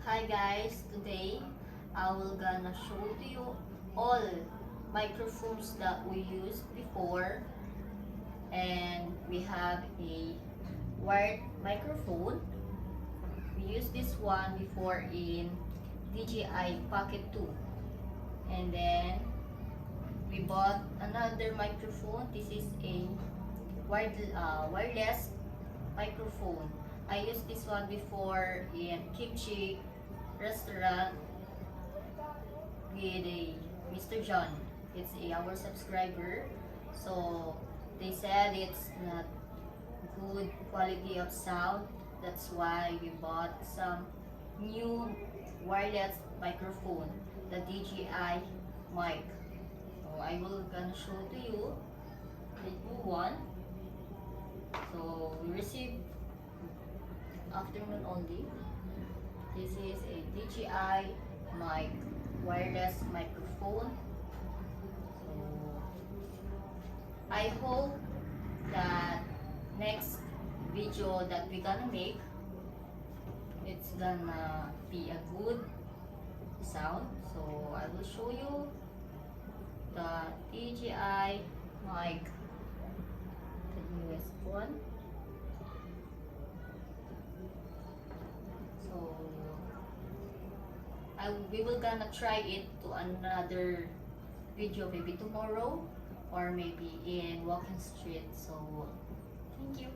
Hi guys, today I will gonna show to you all microphones that we used before, and we have a wired microphone. We used this one before in DJI Pocket 2, and then we bought another microphone. This is a wireless microphone. I used this one before in kimchi restaurant with a Mr. John. It's our subscriber. So they said it's not good quality of sound. That's why we bought some new wireless microphone, the DJI mic. So I will gonna show to you the new one. So we received afternoon only. This is a DJI mic, wireless microphone. So I hope that next video that we gonna make, it's gonna be a good sound. So I will show you the DJI mic, the newest one. So we will gonna try it to another video, maybe tomorrow or maybe in walking street. So thank you.